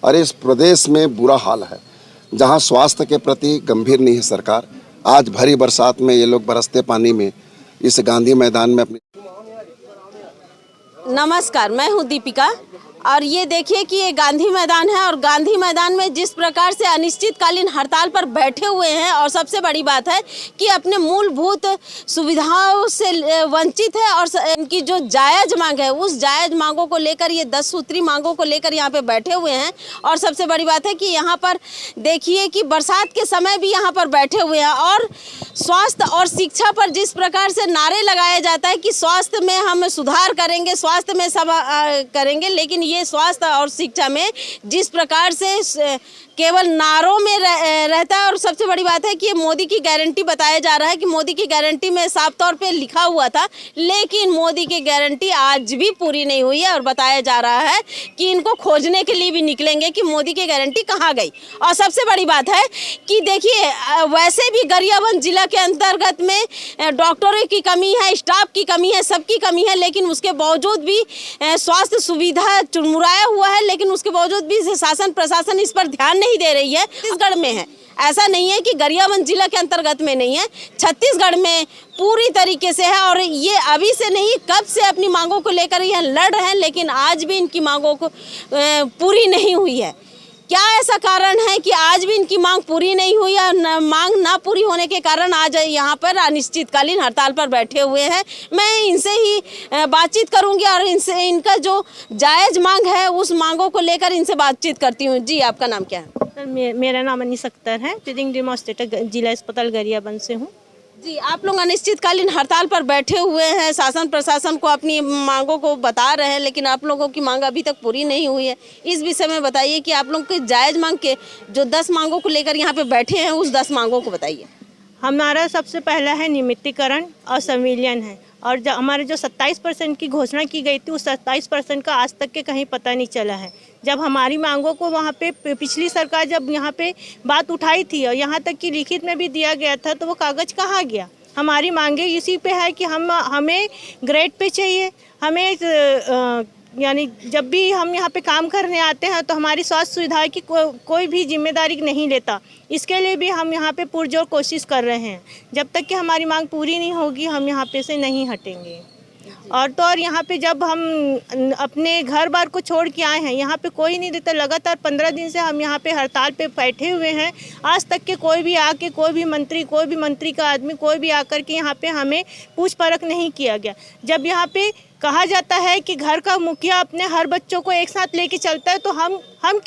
और इस प्रदेश में बुरा हाल है। जहां स्वास्थ्य के प्रति गंभीर नहीं है सरकार, आज भरी बरसात में ये लोग बरसते पानी में इस गांधी मैदान में अपनी। नमस्कार, मैं हूं दीपिका और ये देखिए कि ये गांधी मैदान है और गांधी मैदान में जिस प्रकार से अनिश्चितकालीन हड़ताल पर बैठे हुए हैं और सबसे बड़ी बात है कि अपने मूलभूत सुविधाओं से वंचित है और इनकी जो जायज़ मांग है उस जायज़ मांगों को लेकर ये 10 सूत्री मांगों को लेकर यहाँ पे बैठे हुए हैं। और सबसे बड़ी बात है कि यहाँ पर देखिए कि बरसात के समय भी यहाँ पर बैठे हुए हैं और स्वास्थ्य और शिक्षा पर जिस प्रकार से नारे लगाया जाता है कि स्वास्थ्य में हम सुधार करेंगे, स्वास्थ्य में सब करेंगे, लेकिन ये स्वास्थ्य और शिक्षा में जिस प्रकार से केवल नारों में रहता है। और सबसे बड़ी बात है कि ये मोदी की गारंटी बताया जा रहा है कि मोदी की गारंटी में साफ तौर पे लिखा हुआ था, लेकिन मोदी की गारंटी आज भी पूरी नहीं हुई है और बताया जा रहा है कि इनको खोजने के लिए भी निकलेंगे कि मोदी की गारंटी कहाँ गई। और सबसे बड़ी बात है कि देखिए वैसे भी गरियाबंद जिला के अंतर्गत में डॉक्टरों की कमी है, स्टाफ की कमी है, सबकी कमी है, लेकिन उसके बावजूद भी स्वास्थ्य सुविधा चुरमुराया हुआ है, लेकिन उसके बावजूद भी शासन प्रशासन इस पर ध्यान नहीं दे रही है। छत्तीसगढ़ में है, ऐसा नहीं है कि गरियाबंद जिला के अंतर्गत में नहीं है, छत्तीसगढ़ में पूरी तरीके से है। और ये अभी से नहीं, कब से अपनी मांगों को लेकर यह लड़ रहे हैं, लेकिन आज भी इनकी मांगों को पूरी नहीं हुई है। क्या ऐसा कारण है कि आज भी इनकी मांग पूरी नहीं हुई है? मांग ना पूरी होने के कारण आज यहाँ पर अनिश्चितकालीन हड़ताल पर बैठे हुए हैं। मैं इनसे ही बातचीत करूंगी और इनसे इनका जो जायज़ मांग है उस मांगों को लेकर इनसे बातचीत करती हूँ। जी, आपका नाम क्या है? सर, मेरा नाम अनीस अख्तर है, प्रीतिंग डेमोस्ट्रेटर जिला अस्पताल गरियाबंद से हूँ। जी, आप लोग अनिश्चितकालीन हड़ताल पर बैठे हुए हैं, शासन प्रशासन को अपनी मांगों को बता रहे हैं, लेकिन आप लोगों की मांग अभी तक पूरी नहीं हुई है। इस विषय में बताइए कि आप लोग की जायज़ मांग के जो 10 मांगों को लेकर यहाँ पे बैठे हैं उस 10 मांगों को बताइए। हमारा सबसे पहला है नियमितीकरण और संविलियन है, और जो हमारे जो 27% की घोषणा की गई थी उस 27% का आज तक के कहीं पता नहीं चला है। जब हमारी मांगों को वहाँ पे पिछली सरकार जब यहाँ पे बात उठाई थी और यहाँ तक कि लिखित में भी दिया गया था, तो वो कागज़ कहाँ गया? हमारी मांगे इसी पे है कि हमें ग्रेड पे चाहिए, हमें यानी जब भी हम यहाँ पे काम करने आते हैं तो हमारी स्वास्थ्य सुविधा की कोई भी जिम्मेदारी नहीं लेता। इसके लिए भी हम यहाँ पे पुरजोर कोशिश कर रहे हैं। जब तक कि हमारी मांग पूरी नहीं होगी हम यहाँ पे से नहीं हटेंगे। और तो और यहाँ पे जब हम अपने घर बार को छोड़ के आए हैं, यहाँ पे कोई नहीं देता। लगातार 15 दिन से हम यहाँ पे हड़ताल पे बैठे हुए हैं। आज तक के कोई भी आके कोई भी मंत्री का आदमी कोई भी आकर के यहाँ पे हमें पूछ परख नहीं किया गया। जब यहाँ पे कहा जाता है कि घर का मुखिया अपने हर बच्चों को एक साथ लेके चलता है, तो हम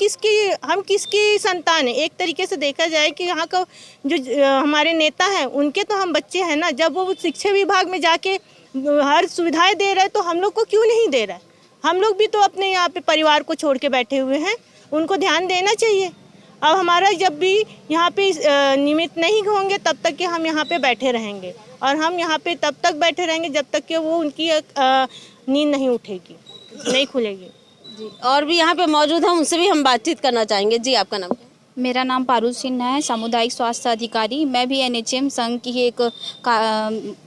किसकी संतान है? एक तरीके से देखा जाए कि यहाँ का जो हमारे नेता हैं उनके तो हम बच्चे हैं ना। जब वो शिक्षा विभाग में जाके हर सुविधाएं दे रहे हैं तो हम लोग को क्यों नहीं दे रहा है? हम लोग भी तो अपने यहाँ पे परिवार को छोड़ के बैठे हुए हैं, उनको ध्यान देना चाहिए। अब हमारा जब भी यहाँ पे नियमित नहीं होंगे तब तक कि हम यहाँ पे बैठे रहेंगे, और हम यहाँ पे तब तक बैठे रहेंगे जब तक कि वो उनकी नींद नहीं उठेगी, नहीं खुलेगी। जी, और भी यहाँ पे मौजूद हैं, उनसे भी हम बातचीत करना चाहेंगे। जी, आपका नाम क्या है? मेरा नाम पारुल सिन्हा है, सामुदायिक स्वास्थ्य अधिकारी। मैं भी NHM संघ की एक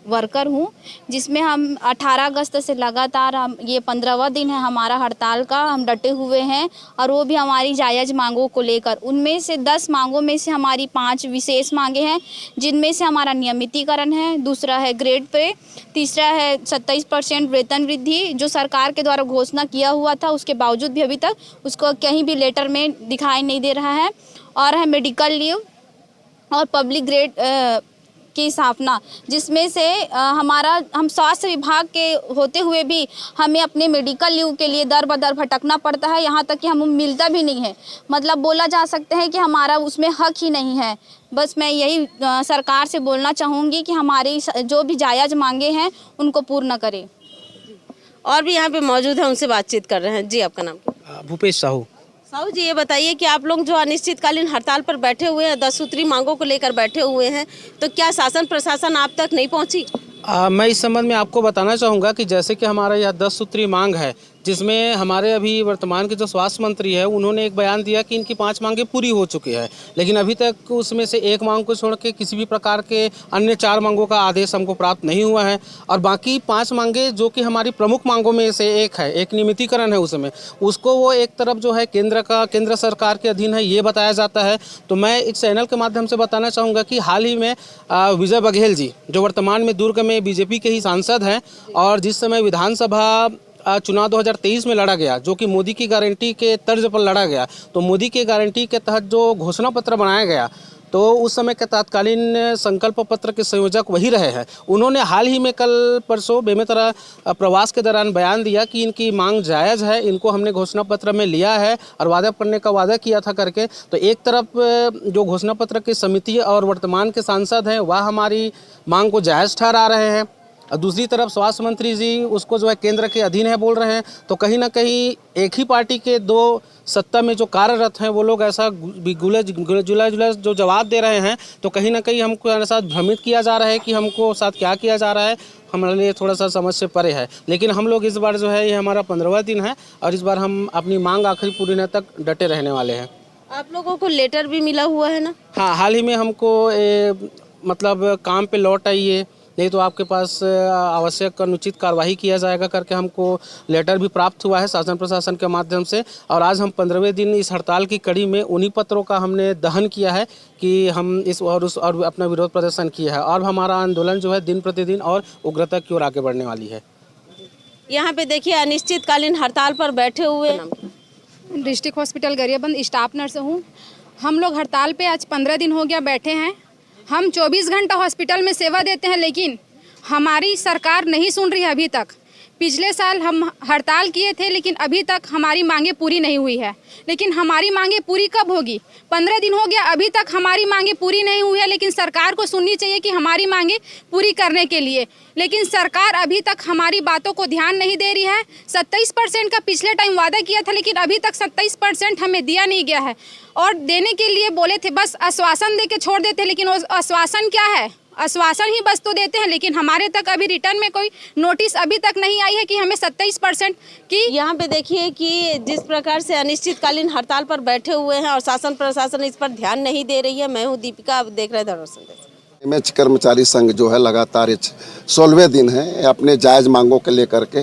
वर्कर हूँ, जिसमें हम 18 अगस्त से लगातार हम ये 15वां दिन है हमारा हड़ताल का। हम डटे हुए हैं और वो भी हमारी जायज़ मांगों को लेकर। उनमें से 10 मांगों में से हमारी 5 विशेष मांगे हैं, जिनमें से हमारा नियमितीकरण है, दूसरा है ग्रेड पे, तीसरा है 27% वेतन वृद्धि जो सरकार के द्वारा घोषणा किया हुआ था, उसके बावजूद भी अभी तक उसको कहीं भी लेटर में दिखाई नहीं दे रहा है, और है मेडिकल लीव और पब्लिक ग्रेड की स्थापना, जिसमें से हम स्वास्थ्य विभाग के होते हुए भी हमें अपने मेडिकल लीव के लिए दर बदर भटकना पड़ता है, यहाँ तक कि हमें मिलता भी नहीं है। मतलब बोला जा सकता है कि हमारा उसमें हक ही नहीं है। बस मैं यही सरकार से बोलना चाहूँगी कि हमारी जो भी जायज़ मांगे हैं उनको पूर्ण करें। और भी यहाँ पे मौजूद हैं, उनसे बातचीत कर रहे हैं। जी, आपका नाम क्या है? भूपेश साहू। साहू जी, ये बताइए कि आप लोग जो अनिश्चितकालीन हड़ताल पर बैठे हुए हैं, 10 सूत्री मांगों को लेकर बैठे हुए हैं, तो क्या शासन प्रशासन आप तक नहीं पहुंची? मैं इस संबंध में आपको बताना चाहूँगा कि जैसे कि हमारा यह 10 सूत्री मांग है, जिसमें हमारे अभी वर्तमान के जो स्वास्थ्य मंत्री है उन्होंने एक बयान दिया कि इनकी 5 मांगें पूरी हो चुकी है, लेकिन अभी तक उसमें से एक मांग को छोड़ के किसी भी प्रकार के अन्य 4 मांगों का आदेश हमको प्राप्त नहीं हुआ है। और बाकी 5 मांगें जो कि हमारी प्रमुख मांगों में से एक है, एक नियमितीकरण है, उसमें उसको वो एक तरफ जो है केंद्र सरकार के अधीन है ये बताया जाता है। तो मैं इस चैनल के माध्यम से बताना चाहूँगा कि हाल ही में विजय बघेल जी जो वर्तमान में दुर्ग में बीजेपी के ही सांसद हैं और जिस समय विधानसभा चुनाव 2023 में लड़ा गया जो कि मोदी की गारंटी के तर्ज पर लड़ा गया, तो मोदी की गारंटी के तहत जो घोषणा पत्र बनाया गया तो उस समय के तत्कालीन संकल्प पत्र के संयोजक वही रहे हैं। उन्होंने हाल ही में कल परसों बेमेतरा प्रवास के दौरान बयान दिया कि इनकी मांग जायज़ है, इनको हमने घोषणा पत्र में लिया है और वादा करने का वादा किया था करके। तो एक तरफ जो घोषणा पत्र की समिति और वर्तमान के सांसद हैं वह हमारी मांग को जायज़ ठहरा रहे हैं और दूसरी तरफ स्वास्थ्य मंत्री जी उसको जो है केंद्र के अधीन है बोल रहे हैं। तो कहीं ना कहीं एक ही पार्टी के 2 सत्ता में जो कार्यरत हैं वो लोग ऐसा जुला जो जवाब दे रहे हैं, तो कहीं ना कहीं हमको ऐसा भ्रमित किया जा रहा है कि हमको साथ क्या किया जा रहा है, हमारे लिए थोड़ा सा समझ से परे है। लेकिन हम लोग इस बार जो है ये हमारा 15वां दिन है और इस बार हम अपनी मांग आखिरी पूरी दिन तक डटे रहने वाले हैं। आप लोगों को लेटर भी मिला हुआ है ना? हाँ, हाल ही में हमको मतलब काम पे लौट आइए नहीं तो आपके पास आवश्यक अनुचित कार्रवाई किया जाएगा करके हमको लेटर भी प्राप्त हुआ है शासन प्रशासन के माध्यम से। और आज हम 15वें दिन इस हड़ताल की कड़ी में उन्हीं पत्रों का हमने दहन किया है कि हम इस और अपना विरोध प्रदर्शन किया है और हमारा आंदोलन जो है दिन प्रतिदिन और उग्रता की ओर आगे बढ़ने वाली है। यहाँ पे देखिए अनिश्चितकालीन हड़ताल पर बैठे हुए district hospital Gariaband staff nurse हूँ। हम लोग हड़ताल पे आज 15 दिन हो गया बैठे हैं। हम 24 घंटा हॉस्पिटल में सेवा देते हैं लेकिन हमारी सरकार नहीं सुन रही है अभी तक। पिछले साल हम हड़ताल किए थे लेकिन अभी तक हमारी मांगे पूरी नहीं हुई है। लेकिन हमारी मांगे पूरी कब होगी? 15 दिन हो गया अभी तक हमारी मांगे पूरी नहीं हुई है। लेकिन सरकार को सुननी चाहिए कि हमारी मांगे पूरी करने के लिए, लेकिन सरकार अभी तक हमारी बातों को ध्यान नहीं दे रही है। 27% का पिछले टाइम वादा किया था लेकिन अभी तक 27% हमें दिया नहीं गया है और देने के लिए बोले थे बस आश्वासन दे के छोड़ देते, लेकिन वो आश्वासन क्या है? आश्वासन ही बस तो देते हैं लेकिन हमारे तक अभी रिटर्न में कोई नोटिस अभी तक नहीं आई है कि हमें 27% की। यहाँ पे देखिए कि जिस प्रकार से अनिश्चितकालीन हड़ताल पर बैठे हुए हैं और शासन प्रशासन इस पर ध्यान नहीं दे रही है। मैं हूँ दीपिका, आप देख रहे हैं एमएच कर्मचारी संघ जो है लगातार 16वें दिन है अपने जायज़ मांगों के लेकर के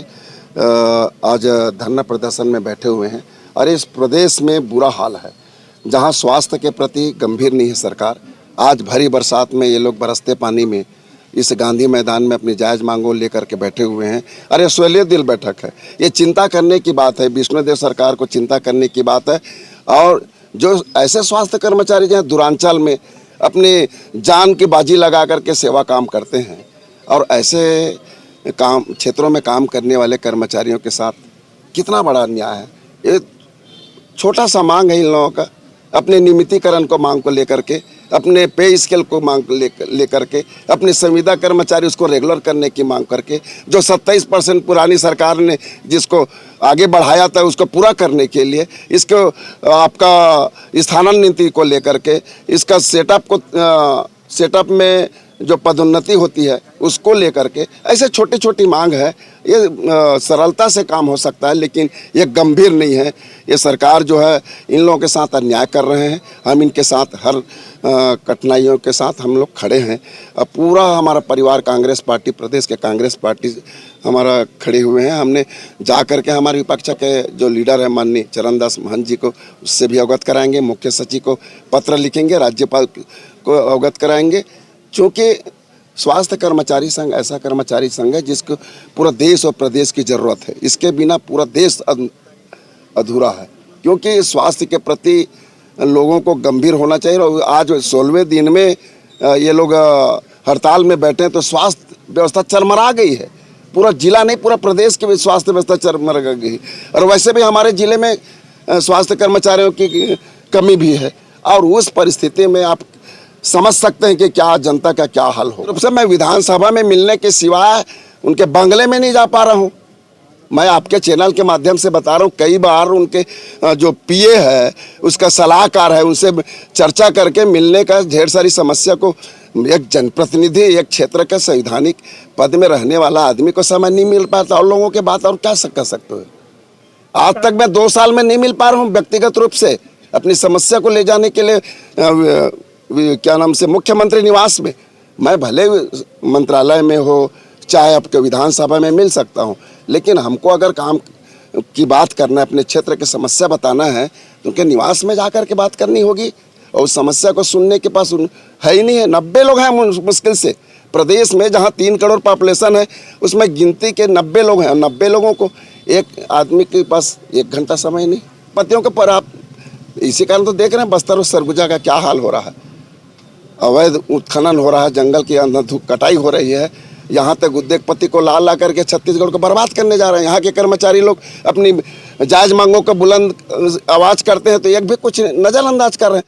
आज धरना प्रदर्शन में बैठे हुए हैं। और इस प्रदेश में बुरा हाल है, जहाँ स्वास्थ्य के प्रति गंभीर नहीं है सरकार। आज भरी बरसात में ये लोग बरसते पानी में इस गांधी मैदान में अपनी जायज़ मांगों लेकर के बैठे हुए हैं। अरे 16 दिल बैठक है, ये चिंता करने की बात है, विष्णुदेव सरकार को चिंता करने की बात है। और जो ऐसे स्वास्थ्य कर्मचारी जो हैं दूरांचल में अपने जान की बाजी लगा करके सेवा काम करते हैं और ऐसे काम क्षेत्रों में काम करने वाले कर्मचारियों के साथ कितना बड़ा अन्याय है। ये छोटा सा मांग है इन लोगों का, अपने नियमितीकरण को मांग को लेकर के, अपने पे स्केल को मांग को लेकर के, अपने संविदा कर्मचारी उसको रेगुलर करने की मांग करके, जो 27% पुरानी सरकार ने जिसको आगे बढ़ाया था उसको पूरा करने के लिए, इसको आपका स्थानांतरण नीति को लेकर के, इसका सेटअप में जो पदोन्नति होती है उसको लेकर के, ऐसे छोटी छोटी मांग है। ये सरलता से काम हो सकता है लेकिन ये गंभीर नहीं है। ये सरकार जो है इन लोगों के साथ अन्याय कर रहे हैं। हम इनके साथ हर कठिनाइयों के साथ हम लोग खड़े हैं। पूरा हमारा परिवार कांग्रेस पार्टी, प्रदेश के कांग्रेस पार्टी हमारा खड़े हुए हैं। हमने जा कर के हमारे विपक्ष के जो लीडर है माननीय चरणदास महंत जी को उससे भी अवगत कराएंगे, मुख्य सचिव को पत्र लिखेंगे, राज्यपाल को अवगत कराएंगे। चूँकि स्वास्थ्य कर्मचारी संघ ऐसा कर्मचारी संघ है जिसको पूरा देश और प्रदेश की ज़रूरत है। इसके बिना पूरा देश अधूरा है, क्योंकि स्वास्थ्य के प्रति लोगों को गंभीर होना चाहिए। और आज 16वें दिन में ये लोग हड़ताल में बैठे हैं तो स्वास्थ्य व्यवस्था चरमरा गई है। पूरा जिला नहीं, पूरा प्रदेश की स्वास्थ्य व्यवस्था चरमरा गई। और वैसे भी हमारे ज़िले में स्वास्थ्य कर्मचारियों की कमी भी है। और उस परिस्थिति में आप समझ सकते हैं कि क्या जनता का क्या हाल हो। सबसे मैं विधानसभा में मिलने के सिवाय उनके बंगले में नहीं जा पा रहा हूँ। मैं आपके चैनल के माध्यम से बता रहा हूँ, कई बार उनके जो पीए है, उसका सलाहकार है, उनसे चर्चा करके मिलने का ढेर सारी समस्या को एक जनप्रतिनिधि, एक क्षेत्र का संवैधानिक पद में रहने वाला आदमी को समय नहीं मिल पाता। और लोगों के बात और क्या कर सकते हो। आज तक मैं 2 साल में नहीं मिल पा रहा हूँ व्यक्तिगत रूप से अपनी समस्या को ले जाने के लिए क्या नाम से मुख्यमंत्री निवास में। मैं भले मंत्रालय में हो चाहे आपके विधानसभा में मिल सकता हूँ, लेकिन हमको अगर काम की बात करना है, अपने क्षेत्र की समस्या बताना है, तो उनके निवास में जाकर के बात करनी होगी। और उस समस्या को सुनने के पास है ही नहीं है। 90 लोग हैं मुश्किल से प्रदेश में, जहाँ 3 करोड़ पॉपुलेशन है, उसमें गिनती के 90 लोग हैं। 90 लोगों को एक आदमी के पास 1 घंटा समय नहीं। पतियों के पर आप इसी कारण तो देख रहे हैं बस्तर और सरगुजा का क्या हाल हो रहा है। अवैध उत्खनन हो रहा है, जंगल की अंधाधुंध कटाई हो रही है। यहाँ तक उद्योगपति को ला करके छत्तीसगढ़ को बर्बाद करने जा रहे हैं। यहाँ के कर्मचारी लोग अपनी जायज मांगों को बुलंद आवाज करते हैं तो एक भी कुछ नजरअंदाज कर रहे हैं।